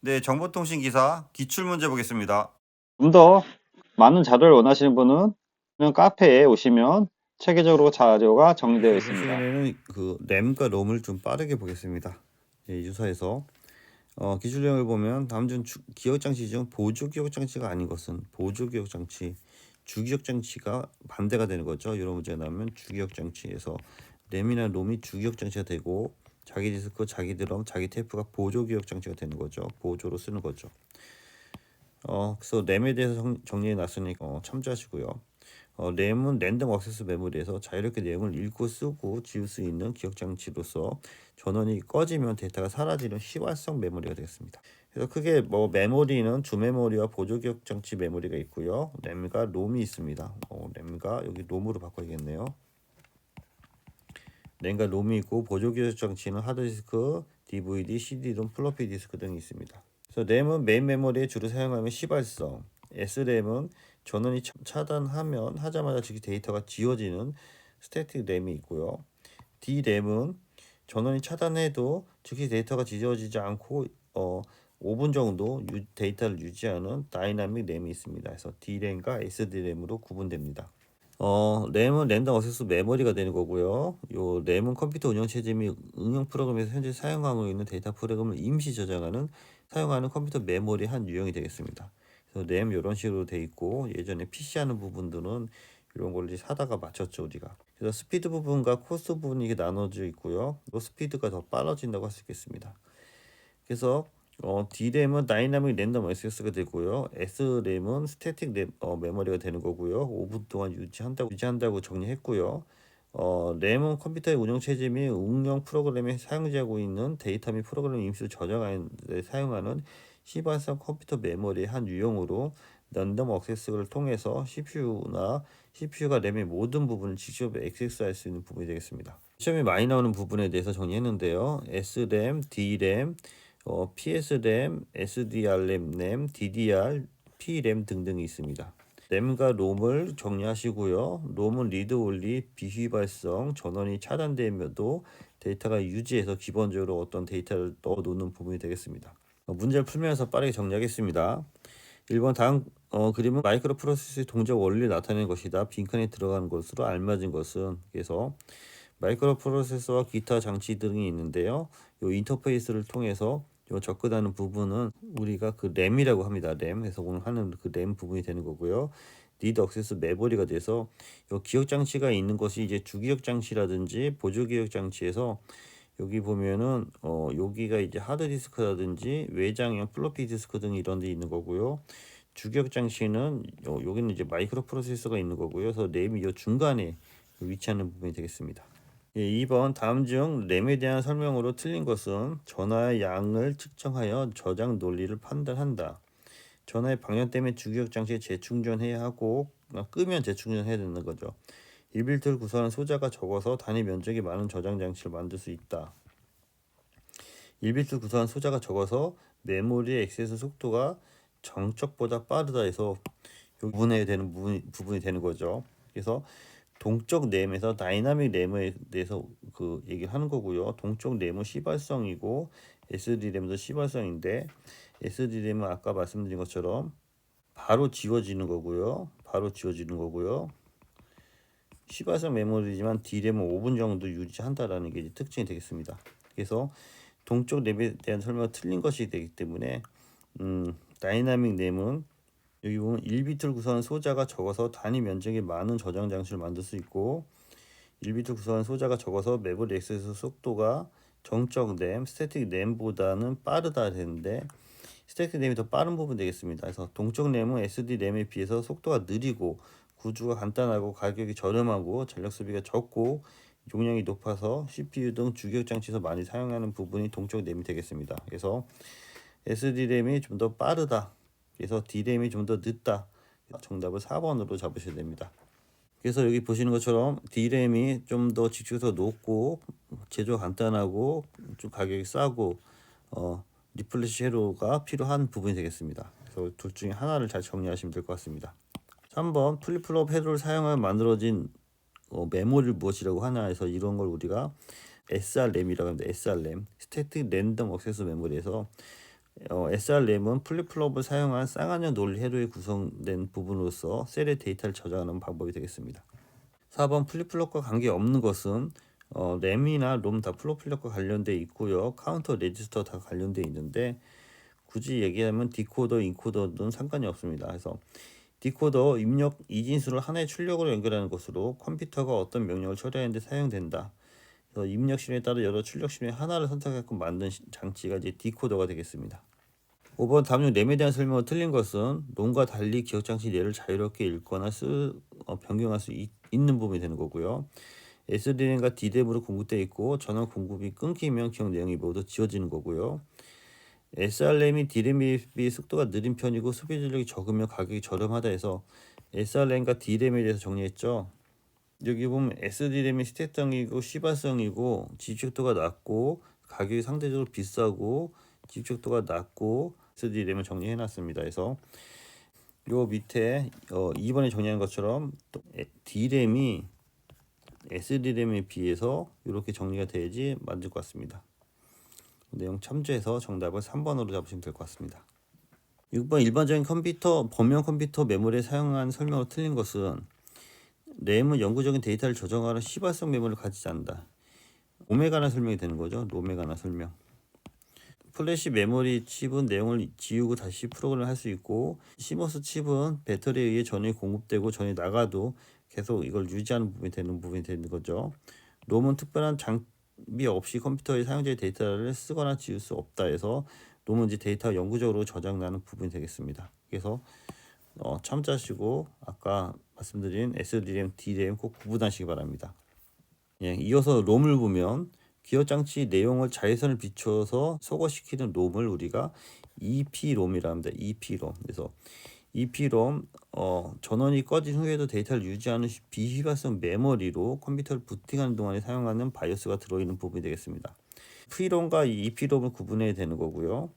네, 정보통신 기사 기출 문제 보겠습니다. 좀 더 많은 자료를 원하시는 분은 그냥 카페에 오시면 체계적으로 자료가 정리되어 이번 있습니다. 시간에는 그 램과 롬을 좀 빠르게 보겠습니다. 유사해서 기출 내용을 보면 다음 중 기억 장치 중 보조 기억 장치가 아닌 것은 보조 기억 장치, 주기억 장치가 반대가 되는 거죠. 이런 문제가 나오면 주기억 장치에서 램이나 롬이 주기억 장치가 되고 자기 디스크, 자기 드럼, 자기 테이프가 보조 기억 장치가 되는 거죠. 보조로 쓰는 거죠. 그래서 램에 대해서 정리해 놨으니까 참조하시고요. 램은 랜덤 액세스 메모리에서 자유롭게 내용을 읽고 쓰고 지울 수 있는 기억 장치로서 전원이 꺼지면 데이터가 사라지는 시활성 메모리가 되겠습니다. 그래서 크게 메모리는 주 메모리와 보조 기억 장치 메모리가 있고요. 램과 롬이 있습니다. 램과 여기 롬으로 바꿔야겠네요. 램과 롬이 있고 보조 기억 장치는 하드디스크, DVD, CD-롬, 플로피 디스크 등이 있습니다. 그래서 램은 메인 메모리에 주로 사용하면 시발성, SRAM은 전원이 차단하면 하자마자 즉시 데이터가 지워지는 스태틱 램이 있고요. D램은 전원이 차단해도 즉시 데이터가 지워지지 않고 5분 정도 데이터를 유지하는 다이나믹 램이 있습니다. 그래서 D램과 SD램으로 구분됩니다. 램은 랜덤 액세스 메모리가 되는 거고요. 요 램은 컴퓨터 운영 체제 및 응용 프로그램에서 현재 사용하고 있는 데이터 프로그램을 임시 저장하는 사용하는 컴퓨터 메모리 한 유형이 되겠습니다. 그래서 램 이런 식으로 돼 있고 예전에 PC 하는 부분들은 이런 걸 이제 사다가 맞췄죠 우리가. 그래서 스피드 부분과 코스트 부분이 이게 나눠져 있고요. 또 스피드가 더 빨라진다고 할 수 있겠습니다. 그래서 D램은 다이나믹 랜덤 액세스가 되고요. S램은 스태틱 메모리가 되는 거고요. 5분 동안 유지한다고 정리했고요. 램은 컴퓨터의 운영 체제 및 응용 프로그램에 사용되고 있는 데이터 및 프로그램 임시로 저장하는 데 사용하는 시발성 컴퓨터 메모리의 한 유형으로 랜덤 액세스를 통해서 CPU가 램의 모든 부분을 직접 액세스할 수 있는 부분이 되겠습니다. 시험에 많이 나오는 부분에 대해서 정리했는데요. S램, D램, PS램, SDR램, DDR, P램 등등이 있습니다. 램과 롬을 정리하시고요. 롬은 리드 올리, 비휘발성, 전원이 차단되면도 데이터가 유지해서 기본적으로 어떤 데이터를 넣어놓는 부분이 되겠습니다. 문제를 풀면서 빠르게 정리하겠습니다. 1번 다음 그림은 마이크로 프로세서의 동작 원리를 나타내는 것이다. 빈칸에 들어가는 것으로 알맞은 것은 그래서 마이크로 프로세서와 기타 장치 등이 있는데요. 이 인터페이스를 통해서 요 접근하는 부분은 우리가 그 램이라고 합니다. 램. 그래서 오늘 하는 그 램 부분이 되는 거고요. 리드 액세스 메모리가 돼서 요 기억 장치가 있는 것이 이제 주기억 장치라든지 보조 기억 장치에서 여기 보면은 여기가 이제 하드 디스크라든지 외장형 플로피 디스크 등 이런 데 있는 거고요. 주기억 장치는 여기는 이제 마이크로 프로세서가 있는 거고요. 그래서 램이 요 중간에 위치하는 부분이 되겠습니다. 2번 다음 중 램에 대한 설명으로 틀린 것은 전화의 양을 측정하여 저장 논리를 판단한다. 전화의 방향 때문에 주기억 장치에 재충전해야 하고 끄면 재충전해야 되는 거죠. 1비트를 구성하는 소자가 적어서 단위 면적이 많은 저장 장치를 만들 수 있다. 1비트 구성한 소자가 적어서 메모리의 액세스 속도가 정적보다 빠르다 해서 구분해야 되는 부분이 되는 거죠. 그래서 동적 램에서 다이나믹 램에 대해서 그 얘기를 하는 거고요. 동적 램은 시발성이고 SD램도 시발성인데 SD램은 아까 말씀드린 것처럼 바로 지워지는 거고요. 시발성 메모리지만 D램은 5분 정도 유지한다라는 게 이제 특징이 되겠습니다. 그래서 동적 램에 대한 설명이 틀린 것이 되기 때문에 다이나믹 램은 여기 보면 1비트를 구성하는 소자가 적어서 단위 면적이 많은 저장 장치를 만들 수 있고 1비트 구성하는 소자가 적어서 메모리 액세스 속도가 정적 램, 스태틱 램보다는 빠르다 되는데 스태틱 램이 더 빠른 부분 되겠습니다. 그래서 동적 램은 SD 램에 비해서 속도가 느리고 구조가 간단하고 가격이 저렴하고 전력 소비가 적고 용량이 높아서 CPU 등 주기억 장치에서 많이 사용하는 부분이 동적 램이 되겠습니다. 그래서 SD램이 좀 더 빠르다. 그래서 D램이 좀 더 늦다. 정답을 4번으로 잡으셔야 됩니다. 그래서 여기 보시는 것처럼 D램이 좀 더 직접적으로 높고 제조가 간단하고 좀 가격이 싸고 리플래시 회로가 필요한 부분이 되겠습니다. 그래서 둘 중에 하나를 잘 정리하시면 될 것 같습니다. 3번 플립플롭 회로를 사용하여 만들어진 메모리를 무엇이라고 하나 해서 이런 걸 우리가 SR램이라고 합니다. SR램 스태틱 랜덤 액세스 메모리에서 SR램은 플립플롭을 사용한 쌍안형 논리 회로에 구성된 부분으로서 셀의 데이터를 저장하는 방법이 되겠습니다. 4번 플립플롭과 관계없는 것은 램이나 롬 다 플립플롭과 관련돼 있고요. 카운터 레지스터 다 관련돼 있는데 굳이 얘기하면 디코더, 인코더는 상관이 없습니다. 그래서 디코더 입력 이진수를 하나의 출력으로 연결하는 것으로 컴퓨터가 어떤 명령을 처리하는 데 사용된다. 그래서 입력 신호에 따라 여러 출력 신호의 하나를 선택하고 만든 장치가 이제 디코더가 되겠습니다. 5번 다음 중 램에 대한 설명을 틀린 것은 롬과 달리 기억장치 뇌를 자유롭게 읽거나 변경할 수 있는 부분이 되는 거고요. SD램과 D램으로 공급되어 있고 전원 공급이 끊기면 기억 내용이 모두 지워지는 거고요. SR램이 D램에 비해 속도가 느린 편이고 소비 전력이 적으며 가격이 저렴하다 해서 SR램과 D램에 대해서 정리했죠. 여기 보면 SD램이 스택성이고 시발성이고 집적도가 낮고 가격이 상대적으로 비싸고 집적도가 낮고 SD램을 정리해놨습니다. 그래서 요 밑에 2번에 정리한 것처럼 또 D램이 SD램에 비해서 이렇게 정리가 돼야지 맞을 것 같습니다. 내용 참조해서 정답을 3번으로 잡으시면 될 것 같습니다. 6번 일반적인 컴퓨터, 범용 컴퓨터 메모리에 사용한 설명으로 틀린 것은 램은 영구적인 데이터를 저장하는 시발성 메모리를 가지지 않는다. 롬에 관한 설명이 되는 거죠. 롬에 관한 설명. 플래시 메모리 칩은 내용을 지우고 다시 프로그램을 할 수 있고 시머스 칩은 배터리에 의해 전원이 공급되고 전원이 나가도 계속 이걸 유지하는 부분이 되는 거죠. 롬은 특별한 장비 없이 컴퓨터의 사용자의 데이터를 쓰거나 지울 수 없다 해서 롬은 이제 데이터가 영구적으로 저장되는 부분이 되겠습니다. 그래서 참조하시고 아까 말씀드린 SD램, D램 꼭 구분하시기 바랍니다. 예, 이어서 롬을 보면 기억장치 내용을 자외선을 비춰서 소거시키는 롬을 우리가 EPROM이라 합니다. EPROM. 그래서 EPROM 전원이 꺼진 후에도 데이터를 유지하는 비휘발성 메모리로 컴퓨터를 부팅하는 동안에 사용하는 바이오스가 들어있는 부분이 되겠습니다. 프리롬과 EPROM을 구분해야 되는 거고요.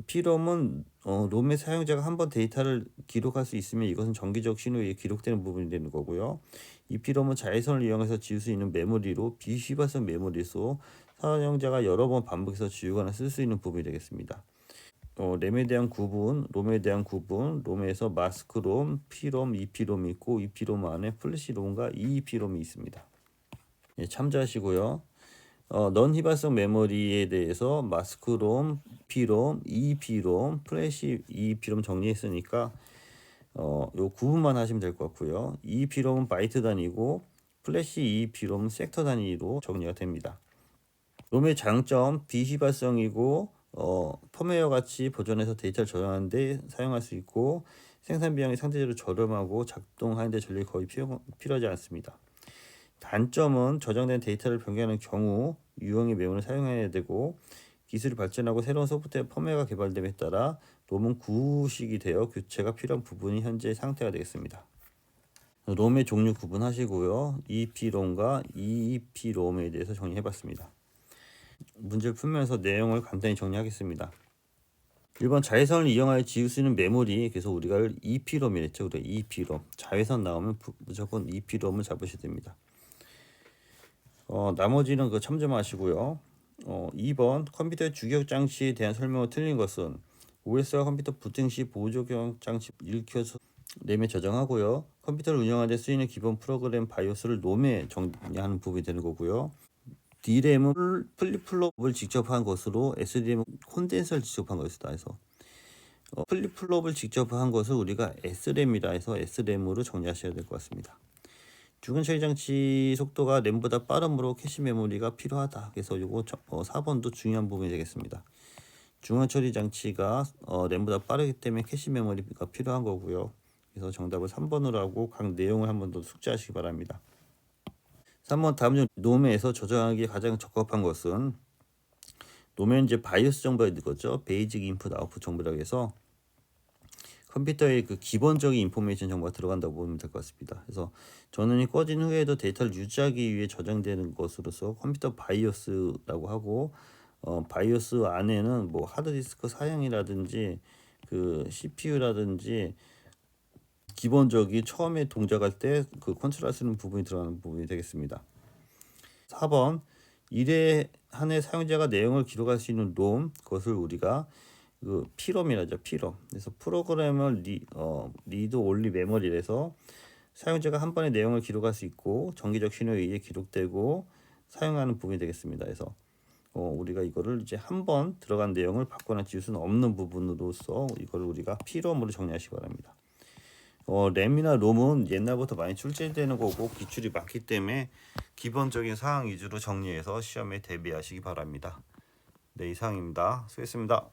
P롬은 롬의 사용자가 한번 데이터를 기록할 수 있으면 이것은 정기적 신호에 기록되는 부분이 되는 거고요. 이 P롬은 자외선을 이용해서 지울 수 있는 메모리로 비휘발성 메모리로 사용자가 여러 번 반복해서 지우거나 쓸 수 있는 부분이 되겠습니다. 램에 대한 구분, 롬에 대한 구분, 롬에서 마스크롬, P롬, EP롬이 있고 EP롬 안에 플래시롬과 EEP롬이 있습니다. 예, 참조하시고요. 넌 휘발성 메모리에 대해서 마스크롬, P롬, EEP롬, 플래시 EEP롬 정리했으니까 요 구분만 하시면 될 것 같고요. EEP롬은 바이트 단위고 플래시 EEP롬은 섹터 단위로 정리가 됩니다. 롬의 장점 비휘발성이고 펌웨어 같이 보존해서 데이터를 저장하는데 사용할 수 있고 생산 비용이 상대적으로 저렴하고 작동하는데 전력이 거의 필요하지 않습니다. 단점은 저장된 데이터를 변경하는 경우 유형의 메모를 사용해야 되고 기술이 발전하고 새로운 소프트웨어 펌웨어가 개발됨에 따라 롬은 구식이 되어 교체가 필요한 부분이 현재 상태가 되겠습니다. 롬의 종류 구분하시고요. EP롬과 EEP롬에 대해서 정리해봤습니다. 문제를 풀면서 내용을 간단히 정리하겠습니다. 1번 자외선을 이용하여 지울 수 있는 메모리, 그래서 우리가 EP롬이랬죠. 우리가 EP롬 자외선 나오면 무조건 EP롬을 잡으셔야 됩니다. 나머지는 그 참조하시고요. 2번 컴퓨터의 주기억 장치에 대한 설명을 틀린 것은 OS와 컴퓨터 부팅 시 보조기억 장치 읽혀서 램에 저장하고요. 컴퓨터를 운영하는 데 쓰이는 기본 프로그램 바이오스를 롬에 정리하는 부분이 되는 거고요. D램은 플립플롭을 직접 한 것으로 SD램은 콘덴서를 직접 한 것이다 해서 플립플롭을 직접 한 것을 우리가 S램이라 해서 S램으로 정리하셔야 될 것 같습니다. 주간 처리 장치 속도가 램보다 빠르므로 캐시 메모리가 필요하다. 그래서 이거 4번도 중요한 부분이 되겠습니다. 중간 처리 장치가 램보다 빠르기 때문에 캐시 메모리가 필요한 거고요. 그래서 정답을 3번으로 하고 각 내용을 한 번 더 숙지하시기 바랍니다. 3번 다음 중 롬에서 저장하기에 가장 적합한 것은 롬에는 이제 바이오스 정보가 있는 거죠. 베이직 인풋 아웃풋 정보라고 해서 컴퓨터의 그 기본적인 인포메이션 정보가 들어간다고 보면 될 것 같습니다. 그래서 전원이 꺼진 후에도 데이터를 유지하기 위해 저장되는 것으로서 컴퓨터 바이오스라고 하고 바이오스 안에는 뭐 하드디스크 사양이라든지 그 CPU라든지 기본적인 처음에 동작할 때 그 컨트롤할 수 있는 부분이 들어가는 부분이 되겠습니다. 4번 일에 한해 사용자가 내용을 기록할 수 있는 롬, 그것을 우리가 그 피롬이라죠. 피롬. 그래서 프로그래머 리드 올리 메모리에서 사용자가 한 번에 내용을 기록할 수 있고 정기적 신호에 의해 기록되고 사용하는 부분이 되겠습니다. 그래서 우리가 이거를 이제 한 번 들어간 내용을 바꾸거나 지울 수는 없는 부분으로서 이거를 우리가 피롬으로 정리하시기 바랍니다. 램이나 롬은 옛날부터 많이 출제되는 거고 기출이 많기 때문에 기본적인 사항 위주로 정리해서 시험에 대비하시기 바랍니다. 네, 이상입니다. 수고했습니다.